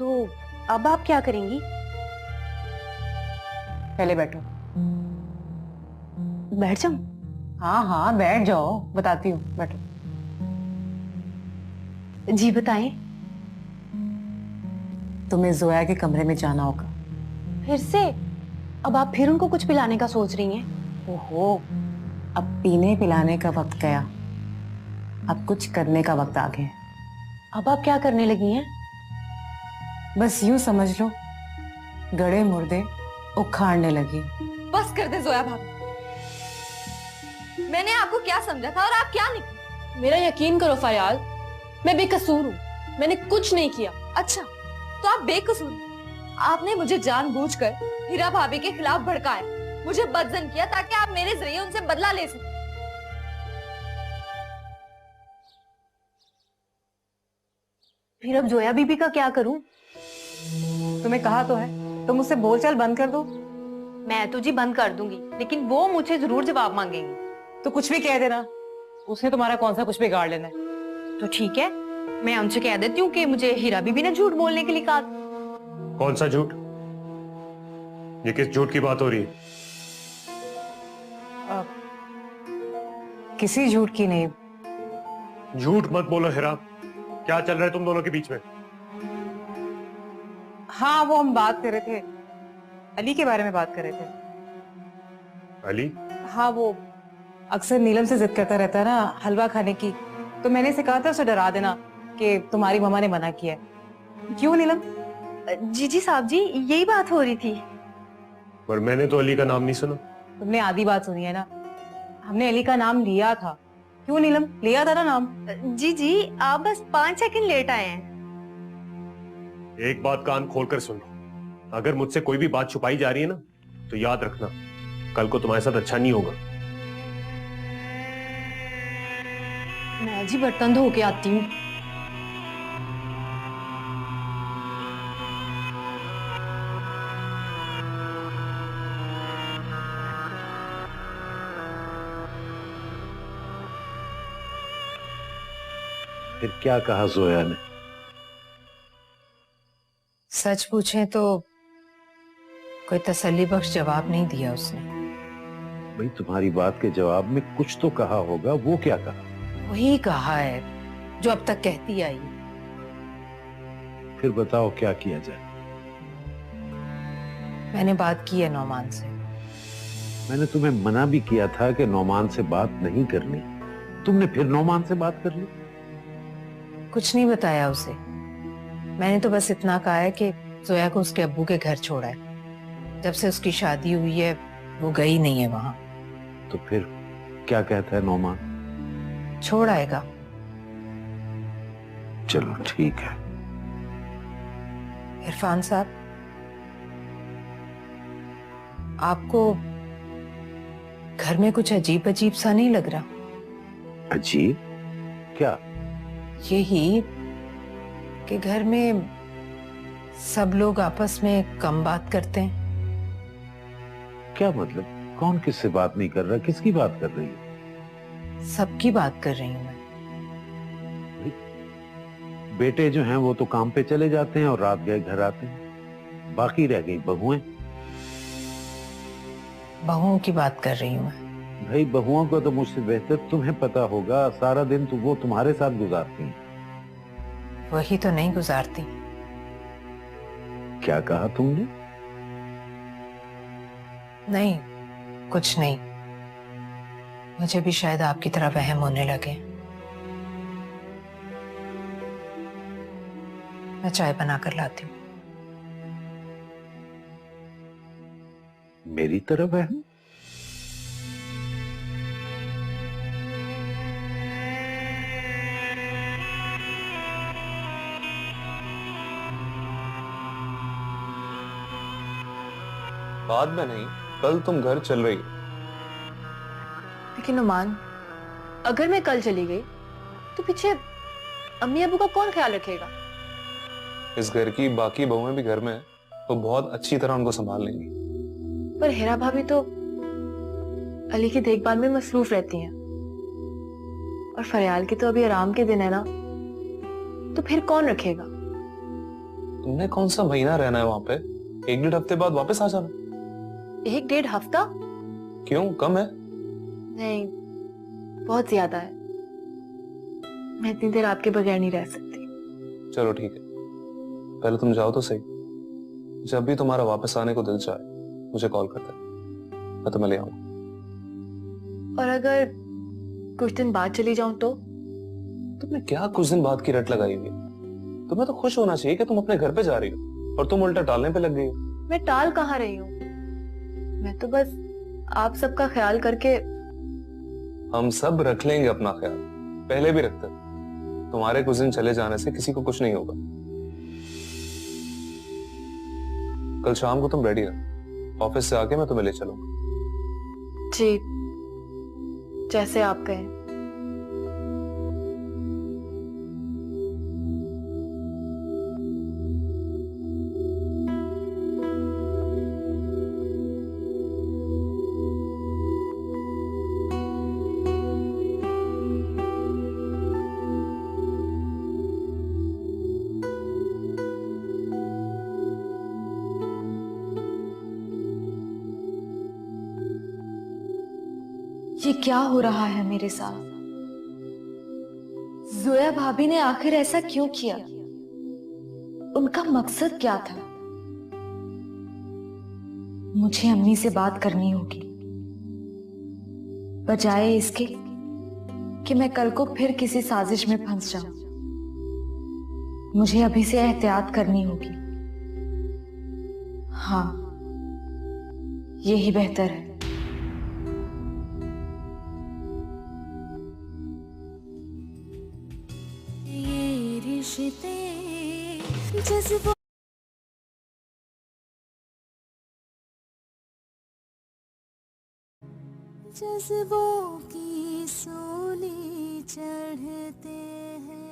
तो अब आप क्या करेंगी? पहले बैठो। बैठ जाऊं? हाँ हाँ बैठ जाओ, बताती हूँ, बैठो। जी बताएं। तुम्हें जोया के कमरे में जाना होगा। फिर से? अब आप फिर उनको कुछ पिलाने का सोच रही हैं? ओहो, अब पीने पिलाने का वक्त गया, अब कुछ करने का वक्त आ गया। अब आप क्या करने लगी हैं? बस यूं समझ लो, गड़े मुर्दे उखाड़ने लगी। बस कर दे जोया भाभी। मैंने आपको क्या समझा था और आप क्या निकली? मेरा यकीन करो फयाल, मैं बेकसूर हूँ, मैंने कुछ नहीं किया। अच्छा, तो आप बेकसूर हैं। आपने मुझे जानबूझकर हीरा भाभी के खिलाफ भड़काया, मुझे बदजन किया ताकि आप मेरे जरिए उनसे बदला ले सकें। फिर अब जोया बीबी का क्या करूं? तुम्हें कहा तो है, तुम उससे बोलचाल बंद कर दो। मैं तो जी बंद कर दूंगी, लेकिन वो मुझे जरूर जवाब मांगेंगी। तो कुछ भी कह देना, उसने तुम्हारा कौन सा कुछ बिगाड़ लेना है। तो ठीक है, मैं उनसे कह देती हूँ कि मुझे हीरा बीबी ने झूठ बोलने के लिए कहा। कौन सा झूठ? ये किस झूठ की बात हो रही है? किसी झूठ की नहीं। झूठ मत बोलो हिरा, क्या चल रहा है तुम दोनों के बीच में? हाँ वो हम बात कर रहे थे, अली के बारे में बात कर रहे थे। अली? हाँ वो अक्सर नीलम से जिद करता रहता है ना हलवा खाने की, तो मैंने इसे कहा था उसे डरा देना कि तुम्हारी मम्मा ने मना किया है। क्यों नीलम? जी साहब जी, यही बात हो रही थी। पर मैंने तो अली का नाम नहीं सुना। तुमने आधी बात सुनी है ना, हमने अली का नाम लिया था। क्यों नीलम, लिया था ना नाम? जी आप बस 5 सेकंड लेट आए हैं। एक बात कान खोलकर सुन लो, अगर मुझसे कोई भी बात छुपाई जा रही है ना, तो याद रखना कल को तुम्हारे साथ अच्छा नहीं होगा। मैं जी बर्तन धो के आती हूँ। फिर क्या कहा जोया ने? सच पूछें तो कोई तसल्ली बख्श जवाब नहीं दिया उसने। भाई तुम्हारी बात के जवाब में कुछ तो कहा होगा, वो क्या कहा? वही कहा है जो अब तक कहती आई। फिर बताओ क्या किया जाए। मैंने बात की है नौमान से। मैंने तुम्हें मना भी किया था कि नौमान से बात नहीं करनी, तुमने फिर नौमान से बात कर ली। कुछ नहीं बताया उसे, मैंने तो बस इतना कहा है कि जोया को उसके अब्बू के घर छोड़ा है। जब से उसकी शादी हुई है वो गई नहीं है वहां। तो फिर क्या कहता है नौमान? छोड़ आएगा। चलो ठीक है। इरफान साहब, आपको घर में कुछ अजीब अजीब सा नहीं लग रहा? अजीब? क्या? यही कि घर में सब लोग आपस में कम बात करते हैं। क्या मतलब? कौन किससे बात नहीं कर रहा? किसकी बात कर रही है? सबकी बात कर रही हूं मैं। बेटे जो हैं वो तो काम पे चले जाते हैं और रात गए घर आते हैं, बाकी रह गई बहुएं। बहुओं की बात कर रही हूं मैं। भाई बहुओं को तो मुझसे बेहतर तुम्हें पता होगा, सारा दिन तो वो तुम्हारे साथ गुजारती हैं। वही तो नहीं गुजारती। क्या कहा तुमने? नहीं, कुछ नहीं। मुझे भी शायद आपकी तरह वहम होने लगे। मैं चाय बना कर लाती हूँ। मेरी तरफ है? बाद में नहीं, कल तुम घर चल रही हो। लेकिन नुमान, अगर मैं कल चली गई तो पीछे अम्मी अबू का कौन ख्याल रखेगा? इस घर की बाकी बहुएं भी घर में हैं, तो बहुत अच्छी तरह उनको संभाल लेंगी। पर हेरा भाभी तो अली की देखभाल में मसरूफ रहती हैं, और फरियाल के तो अभी आराम के दिन है ना, तो फिर कौन रखेगा? तुमने कौन सा महीना रहना है वहां पे? 1-1.5 हफ्ते बाद वापस आ जाना। 1-1.5 हफ्ता? क्यों, कम है? नहीं, बहुत ज्यादा है। मैं इतनी देर आपके बगैर नहीं रह सकती। चलो ठीक है, पहले तुम जाओ तो सही। जब भी तुम्हारा वापस आने को दिल चाहे मुझे कॉल करता है, मैं तुम्हें ले आऊंगा। और अगर कुछ दिन बाद चली जाऊं तो? तुमने क्या कुछ दिन बाद की रट लगाई हुई है? तुम्हें तो खुश होना चाहिए कि तुम अपने घर पे जा रही हो, और तुम उल्टा टालने पे लग गई हो। मैं टाल कहाँ रही हूँ? मैं तो बस आप सबका ख्याल करके। हम सब रख लेंगे अपना ख्याल, पहले भी रखते। तुम्हारे कुछ दिन चले जाने से किसी को कुछ नहीं होगा। कल शाम को तुम रेडी रहो, ऑफिस से आके मैं तुम्हें ले चलूंगा। जी, जैसे आप कहें। ये क्या हो रहा है मेरे साथ? जोया भाभी ने आखिर ऐसा क्यों किया? उनका मकसद क्या था? मुझे अम्मी से बात करनी होगी, बजाय इसके कि मैं कल को फिर किसी साजिश में फंस जाऊं। मुझे अभी से एहतियात करनी होगी। हाँ, यही बेहतर है। जज्बों की सूली चढ़ते हैं।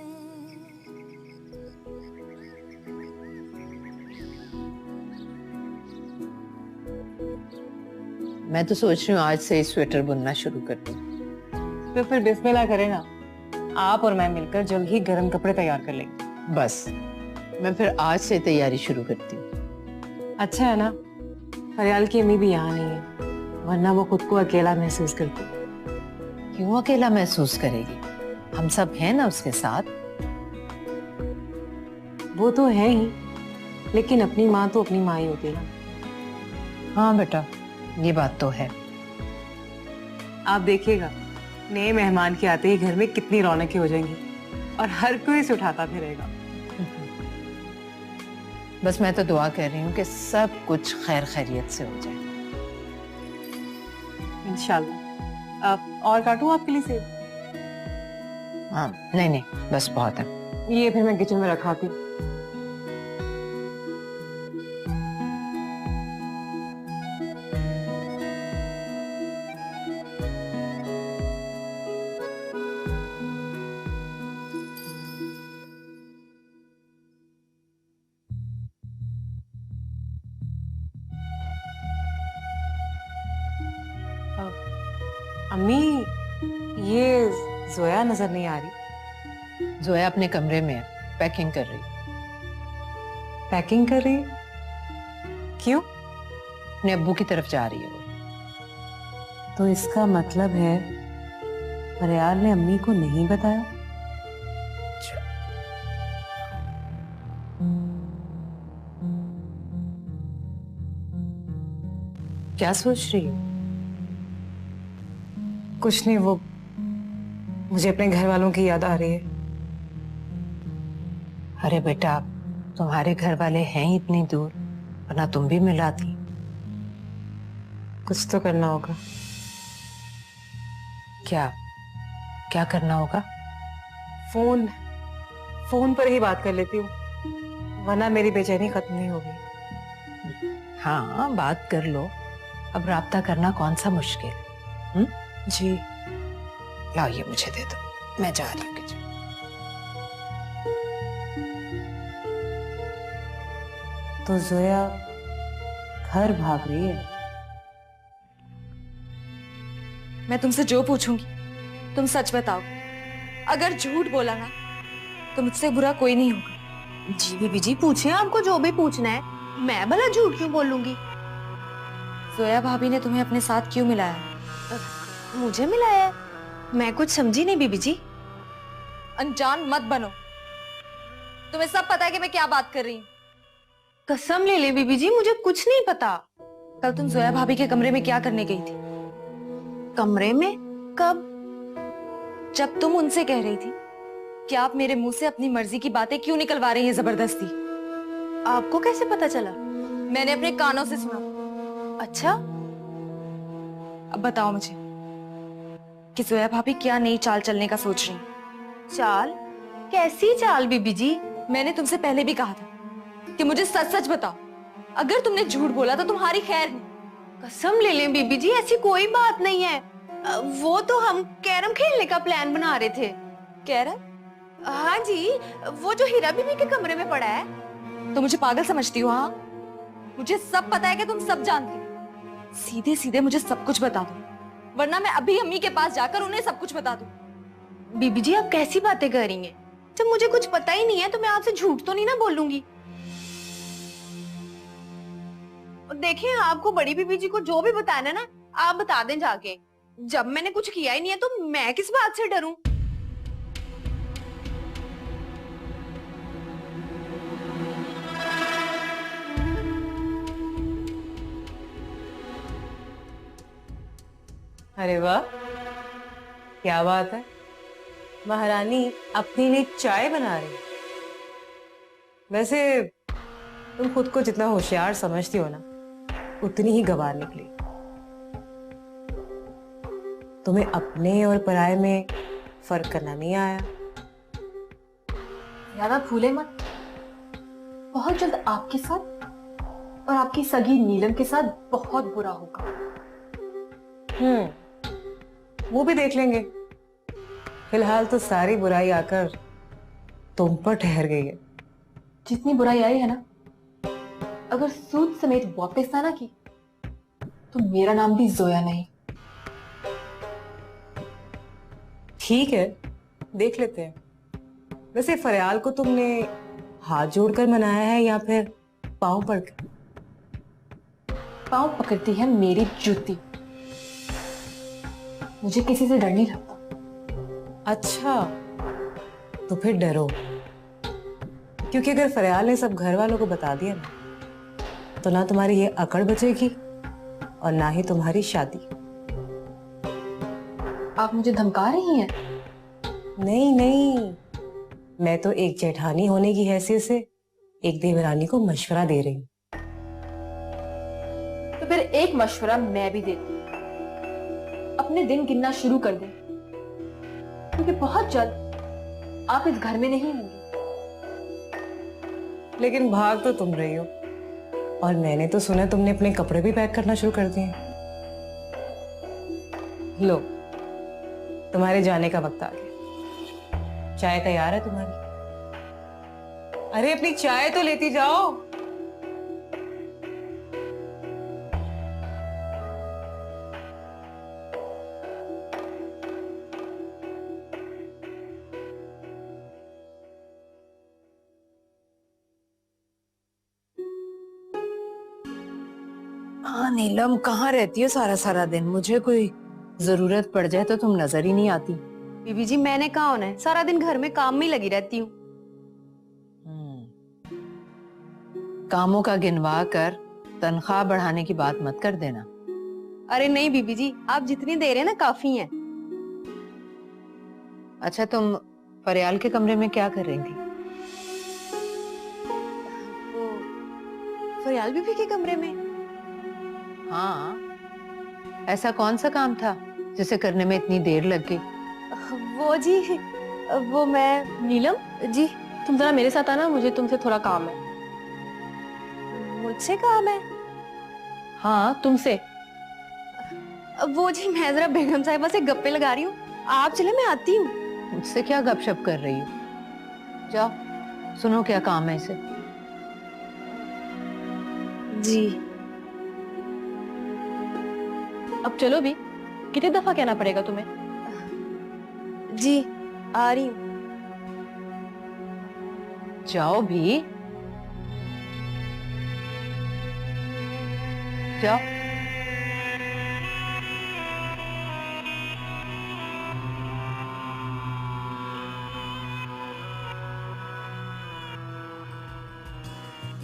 मैं तो सोच रही हूँ आज से स्वेटर बुनना शुरू कर दूं। तो फिर बिस्मिल्लाह करें ना, आप और मैं मिलकर जल्द ही गर्म कपड़े तैयार कर लेंगे। बस मैं फिर आज से तैयारी शुरू करती हूँ। अच्छा है ना, फरियाल की अम्मी भी यहाँ नहीं है, वरना वो खुद को अकेला महसूस करती। क्यों अकेला महसूस करेगी? हम सब हैं ना उसके साथ। वो तो है ही, लेकिन अपनी माँ तो अपनी माँ ही होती है ना। हाँ बेटा, ये बात तो है। आप देखिएगा, नए मेहमान के आते ही घर में कितनी रौनकें हो जाएंगी और हर कोई इसे उठाता फिरेगा। बस मैं तो दुआ कर रही हूँ कि सब कुछ खैर खैरियत से हो जाए। इंशाल्लाह। और काटूं आपके लिए सेब? हाँ, नहीं नहीं, बस बहुत है। ये फिर मैं किचन में रखाती हूँ। अम्मी, ये जोया नजर नहीं आ रही। जोया अपने कमरे में है, पैकिंग कर रही। पैकिंग कर रही? क्यों? अपने अब्बू की तरफ जा रही है वो। तो इसका मतलब है फरियाल ने अम्मी को नहीं बताया? क्या सोच रही हो? कुछ नहीं, वो मुझे अपने घर वालों की याद आ रही है। अरे बेटा, तुम्हारे घर वाले हैं ही इतनी दूर, वरना तुम भी मिलाती। कुछ तो करना होगा। क्या क्या करना होगा? फोन पर ही बात कर लेती हूँ, वरना मेरी बेचैनी खत्म नहीं होगी। हाँ, बात कर लो। अब राब्ता करना कौन सा मुश्किल है? जी। लाओ, ये मुझे दे दो, मैं जा रही हूँ किचन। तो जोया घर भाग रही है? मैं तुमसे जो पूछूंगी तुम सच बताओ। अगर झूठ बोला ना तो मुझसे बुरा कोई नहीं होगा। जी बीबी जी, पूछे आपको जो भी पूछना है। मैं भला झूठ क्यों बोलूंगी? जोया भाभी ने तुम्हें अपने साथ क्यों मिलाया? मुझे मिलाया है? मैं कुछ समझी नहीं बीबी जी। अनजान मत बनो, तुम्हें सब पता है कि मैं क्या बात कर रही हूँ। कसम ले ले बीबी जी, मुझे कुछ नहीं पता। कल तुम जोया भाभी के कमरे में क्या करने गई थी? कमरे में? कब? जब तुम उनसे कह रही थी कि आप मेरे मुंह से अपनी मर्जी की बातें क्यों निकलवा रही हैं जबरदस्ती। आपको कैसे पता चला? मैंने अपने कानों से सुना। अच्छा, अब बताओ मुझे कि जोया भाभी क्या नई चाल चलने का सोच रही हैं? चाल? कैसी चाल बीबी जी? मैंने तुमसे पहले भी कहा था कि मुझे सच सच बताओ, अगर तुमने झूठ बोला तो तुम्हारी खैर नहीं। कसम ले लें बीबी जी, ऐसी कोई बात नहीं है। वो तो हम कैरम खेलने का प्लान बना रहे थे। कैरम? हाँ जी, वो जो हीरा बीबी के कमरे में पड़ा है। तो मुझे पागल समझती हो? हाँ, मुझे सब पता है कि तुम सब जानती हो। सीधे सीधे मुझे सब कुछ बता दो, वरना मैं अभी अम्मी के पास जाकर उन्हें सब कुछ बता दूं। बीबी जी, आप कैसी बातें कर रही हैं? जब मुझे कुछ पता ही नहीं है तो मैं आपसे झूठ तो नहीं ना बोलूंगी। और देखिए, आपको बड़ी बीबी जी को जो भी बताना है ना, आप बता दें जाके। जब मैंने कुछ किया ही नहीं है तो मैं किस बात से डरूं? अरे वाह, क्या बात है, महारानी अपने लिए चाय बना रही। वैसे तुम खुद को जितना होशियार समझती हो ना, उतनी ही गंवार निकली। तुम्हें अपने और पराये में फर्क करना नहीं आया। ज्यादा भूले मत, बहुत जल्द आपके साथ और आपकी सगी नीलम के साथ बहुत बुरा होगा। वो भी देख लेंगे। फिलहाल तो सारी बुराई आकर तुम पर ठहर गई है। जितनी बुराई आई है ना, अगर सूद समेत वापस ना की तो मेरा नाम भी जोया नहीं। ठीक है, देख लेते हैं। वैसे फरियाल को तुमने हाथ जोड़कर मनाया है या फिर पांव पड़कर? पांव पकड़ती है मेरी जूती। मुझे किसी से डर नहीं लगता। अच्छा, तो फिर डरो, क्योंकि अगर फरियाल ने सब घर वालों को बता दिया ना, तो ना तुम्हारी ये अकड़ बचेगी और ना ही तुम्हारी शादी। आप मुझे धमका रही हैं? नहीं नहीं, मैं तो एक जेठानी होने की हैसियत से एक देवरानी को मशवरा दे रही हूँ। तो फिर एक मशवरा मैं भी देती हूँ, अपने दिन गिनना शुरू कर दें, क्योंकि बहुत जल्द आप इस घर में नहीं होंगे। लेकिन भाग तो तुम रही हो, और मैंने तो सुना तुमने अपने कपड़े भी पैक करना शुरू कर दिए। लो, तुम्हारे जाने का वक्त आ गया। चाय तैयार है तुम्हारी? अरे अपनी चाय तो लेती जाओ। हाँ नीलम, कहाँ रहती हो सारा सारा दिन? मुझे कोई जरूरत पड़ जाए तो तुम नजर ही नहीं आती। बीबी जी, मैंने कहा होना है, सारा दिन घर में काम में ही लगी रहती हूँ। कामों का गिनवा कर तनख्वाह बढ़ाने की बात मत कर देना। अरे नहीं बीबी जी, आप जितनी दे रहे हैं ना काफी है। अच्छा, तुम फरियाल के कमरे में क्या कर रही थी? वो फरियाल बीबी के कमरे में? हाँ, ऐसा कौन सा काम था जिसे करने में इतनी देर लग गई? वो जी, वो मैं। नीलम जी, तुम जरा मेरे साथ आना, मुझे तुमसे थोड़ा काम है। मुझसे काम है? हाँ, तुमसे। वो जी, मैं जरा बेगम साहिबा से गप्पे लगा रही हूँ। आप चले, मैं आती हूँ। मुझसे क्या गपशप कर रही हो? जाओ, सुनो क्या काम है इसे। जी। अब चलो भी, कितनी दफा कहना पड़ेगा तुम्हें? जी, आ रही हूँ। जाओ भी, जाओ।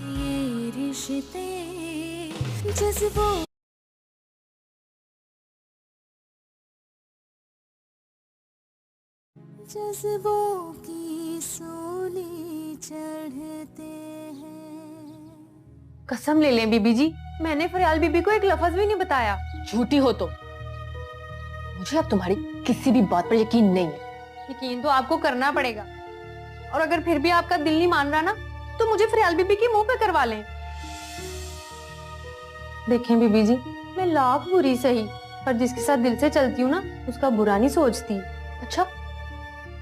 ये रिश्ते जज्बों जज्बों की सूली चढ़ते हैं। कसम ले लें बीबी जी, मैंने फरियाल बीबी को एक लफ्ज भी नहीं बताया। झूठी हो तो मुझे अब तुम्हारी किसी भी बात पर यकीन नहीं है। यकीन तो आपको करना पड़ेगा, और अगर फिर भी आपका दिल नहीं मान रहा ना, तो मुझे फरियाल बीबी की मुंह पे करवा लें। देखें बीबी जी, मैं लाख बुरी सही, पर जिसके साथ दिल से चलती हूँ ना, उसका बुरा नहीं सोचती। अच्छा,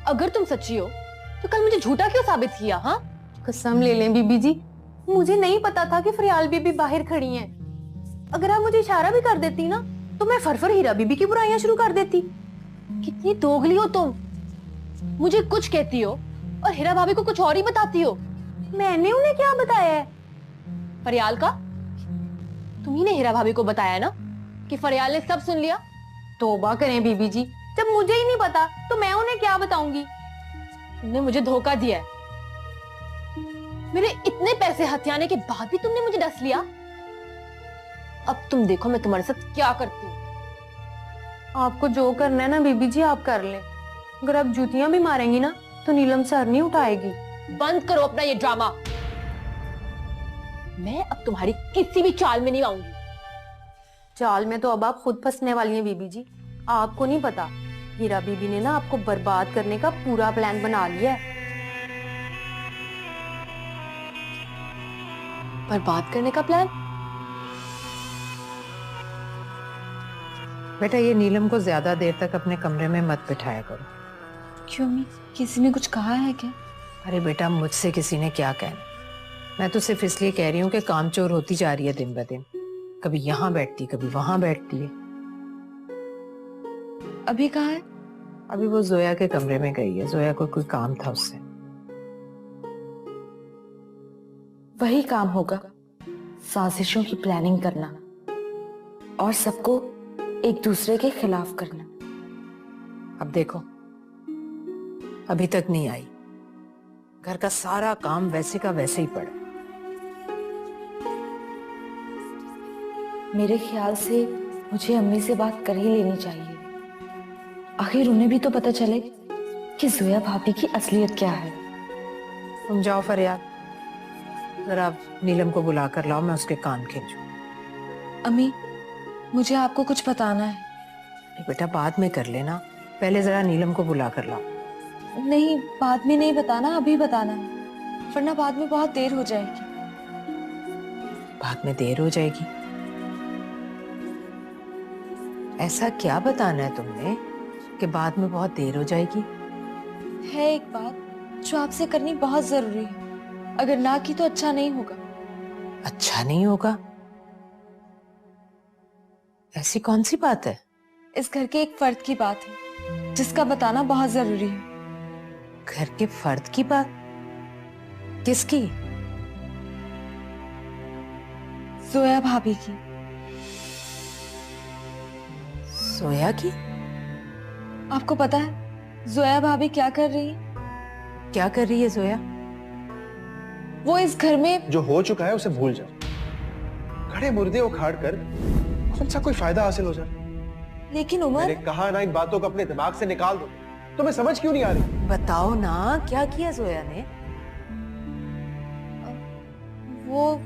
अगर तुम सच्ची हो तो कल मुझे झूठा क्यों साबित किया? हाँ, कसम ले लें बीबी जी, मुझे नहीं पता था कि फरियाल बीबी बाहर खड़ी हैं। अगर आप मुझे इशारा भी कर देती ना, तो मैं फरफर हीरा बीबी की बुराइयां शुरू कर देती। कितनी दोगली हो तुम। मुझे कुछ कहती हो और हीरा भाभी को कुछ और ही बताती हो। मैंने उन्हें क्या बताया है? फरियाल का? तुम्ही ने हीरा भाभी को बताया ना कि फरियाल ने सब सुन लिया। तौबा करें बीबी जी, जब मुझे ही नहीं पता तो मैं उन्हें क्या बताऊंगी? तुमने मुझे धोखा दिया है। मेरे इतने पैसे हथियाने के बाद भी तुमने मुझे डस लिया। अब तुम देखो मैं तुम्हारे साथ क्या करती हूँ। आपको जो करना है ना बीबी जी, आप कर लें। अगर आप जूतियां भी मारेंगी ना, तो नीलम सर नहीं उठाएगी। बंद करो अपना ये ड्रामा। मैं अब तुम्हारी किसी भी चाल में नहीं आऊंगी। चाल में तो अब आप खुद फंसने वाली हैं बीबी जी। आपको नहीं पता, हीरा बीबी ने ना आपको बर्बाद करने का पूरा प्लान बना लिया है। बर्बाद करने का प्लान? बेटा, ये नीलम को ज्यादा देर तक अपने कमरे में मत बिठाया करो। क्यों अम्मी, किसी ने कुछ कहा है क्या? अरे बेटा, मुझसे किसी ने क्या कहना, मैं तो सिर्फ इसलिए कह रही हूँ कि कामचोर होती जा रही है दिन ब दिन। कभी यहाँ बैठती, कभी वहां बैठती है। अभी कहाँ है? अभी वो जोया के कमरे में गई है। जोया को कोई काम था उससे। वही काम होगा, साजिशों की प्लानिंग करना और सबको एक दूसरे के खिलाफ करना। अब देखो, अभी तक नहीं आई। घर का सारा काम वैसे का वैसे ही पड़ा। मेरे ख्याल से मुझे अम्मी से बात कर ही लेनी चाहिए। आखिर उन्हें भी तो पता चले कि जोया भाभी की असलियत क्या है। तुम जाओ फरियाद, जरा नीलम को बुला कर लाओ, मैं उसके कान खींचूं। अम्मी, मुझे आपको कुछ बताना है। बेटा, बाद में कर लेना, पहले जरा नीलम को बुला कर लाओ। नहीं, बाद में नहीं बताना, अभी बताना है, वरना बाद में बहुत देर हो जाएगी। बाद में देर हो जाएगी? ऐसा क्या बताना है तुमने कि बाद में बहुत देर हो जाएगी? है एक बात जो आपसे करनी बहुत जरूरी है। अगर ना की तो अच्छा नहीं होगा। अच्छा नहीं होगा? ऐसी कौन सी बात है? इस घर के एक फर्द की बात है जिसका बताना बहुत जरूरी है। घर के फर्द की बात? किसकी? जोया भाभी की। जोया की? आपको पता है जोया भाभी क्या कर रही है? क्या कर रही है जोया? वो इस घर में जो हो चुका है उसे भूल जाओ। खड़े मुर्दे उखाड़ कर कौन सा कोई फायदा हासिल हो जाए? लेकिन उमर, मैंने कहा ना, इन बातों को अपने दिमाग से निकाल दो। तुम्हें समझ क्यों नहीं आ रही? बताओ ना, क्या किया जोया ने? वो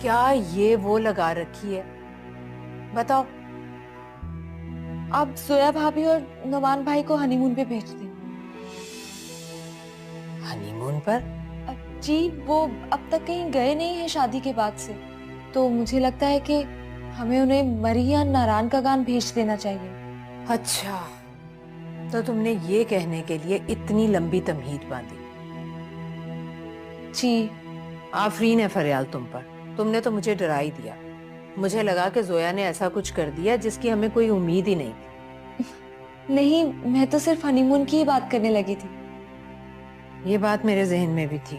क्या ये वो लगा रखी है? बताओ। आप जोया भाभी और नुमान भाई को हनीमून पे भेज दें। हनीमून पर? जी, वो अब तक कहीं गए नहीं है शादी के बाद से, तो मुझे लगता है कि हमें उन्हें मरिया नारायण का गान भेज देना चाहिए। अच्छा, तो तुमने ये कहने के लिए इतनी लंबी तमहीद बांधी? जी। आफरीन है फरियाल तुम पर, तुमने तो मुझे डरा ही दिया। मुझे लगा कि जोया ने ऐसा कुछ कर दिया जिसकी हमें कोई उम्मीद ही नहीं। नहीं, मैं तो सिर्फ हनीमून की ही बात करने लगी थी। ये बात मेरे जहन में भी थी।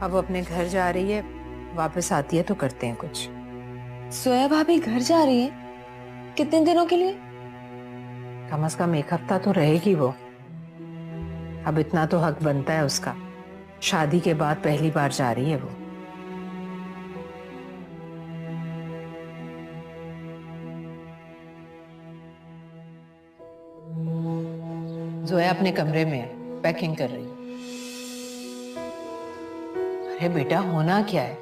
अब वो अपने घर जा रही है, वापस आती है तो करते हैं कुछ। सोया भाभी घर जा रही है? कितने दिनों के लिए? कम से कम 1 हफ्ता तो रहेगी वो। अब इतना तो हक बनता है उसका। शादी के बाद पहली बार जा रही है वो। जोया अपने कमरे में है, पैकिंग कर रही है। अरे बेटा, होना क्या है?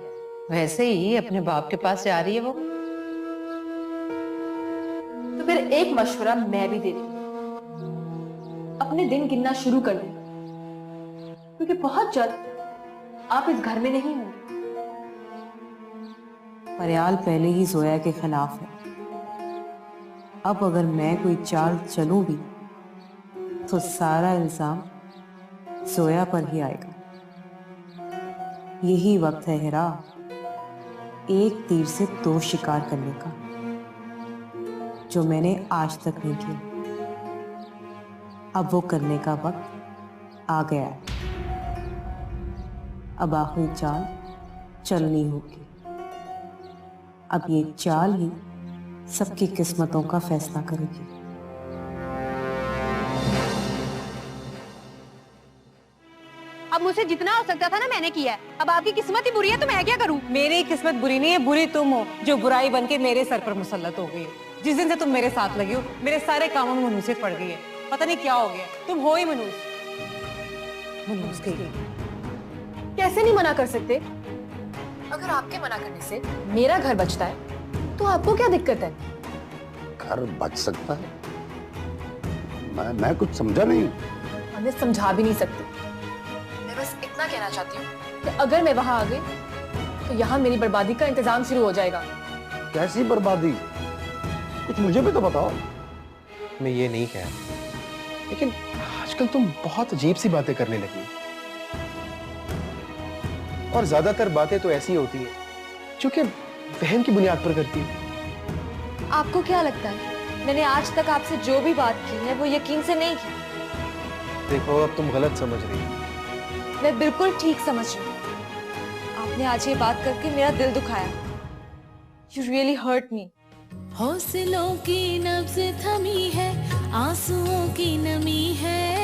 वैसे ही अपने बाप के पास जा रही है वो। तो फिर एक मशवरा मैं भी देती हूँ, अपने दिन गिनना शुरू कर दें, क्योंकि बहुत जल्द आप इस घर में नहीं होंगे। फरियाल पहले ही जोया के खिलाफ है। अब अगर मैं कोई चाल चलूं भी तो सारा इल्जाम जोया पर ही आएगा। यही वक्त है हिरा, एक तीर से 2 शिकार करने का, जो मैंने आज तक नहीं किया। अब वो करने का वक्त आ गया है। अब आखिरी चाल चलनी होगी। अब ये चाल ही सबकी किस्मतों का फैसला करेगी। अब मुझसे जितना हो सकता था ना मैंने किया है। अब आपकी किस्मत ही बुरी है तो मैं क्या करूं? मेरी किस्मत बुरी नहीं है, बुरी तुम हो जो बुराई बन के मेरे सर पर मुसल्लत हो गई हो। जिस दिन से तुम मेरे साथ लगी हो, मेरे सारे कामों में मनूसियत पड़ गई है। पता नहीं क्या हो गया, तुम हो ही मनूस गई। कैसे नहीं मना कर सकते? अगर आपके मना करने से मेरा घर बचता है तो आपको क्या दिक्कत है? घर बच सकता है? मैं कुछ समझा नहीं। हमें समझा भी नहीं सकते। मैं बस इतना कहना चाहती हूँ कि अगर मैं वहां आ गई तो यहाँ मेरी बर्बादी का इंतजाम शुरू हो जाएगा। कैसी बर्बादी? कुछ मुझे भी तो बताओ। मैं ये नहीं कह रहा, लेकिन आजकल तुम बहुत अजीब सी बातें करने लगी, और ज्यादातर बातें तो ऐसी होती हैं जो कि वहम की बुनियाद पर करती है। आपको क्या लगता है मैंने आज तक आपसे जो भी बात की है वो यकीन से नहीं की? देखो, अब तुम गलत समझ रही हो। मैं बिल्कुल ठीक समझ रही हूँ। आपने आज ये बात करके मेरा दिल दुखाया। You really hurt me. हौसलों की नब्ज थमी है, आंसुओं की नमी है।